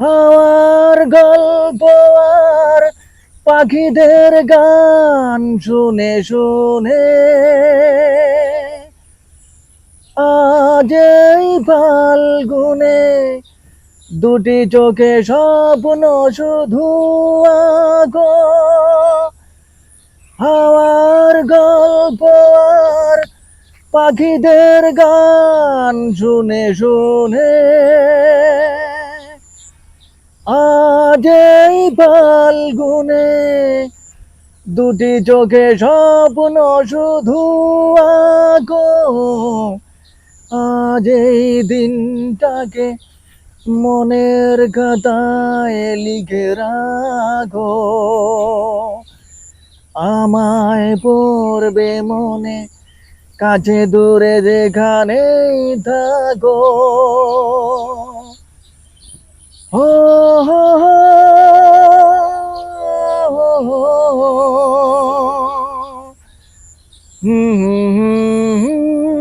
আমার গল্প আর পাখিদের গান শুনে শুনে আজ এই ফাল্গুনে দুটি চোখে স্বপ্ন শুধু আগো। আমার গল্প আর পাখিদের গান শুনে শুনে আজ এই ফাল্গুনে দুটি চোখে স্বপ্ন শুধু আগো। আজ এই দিনটাকে মনের খাতায় লিখে রাখো, আমায় পড়বে মনে কাছে দূরে যেখানেই থাকো। ও হো হো, হুম হুম হুম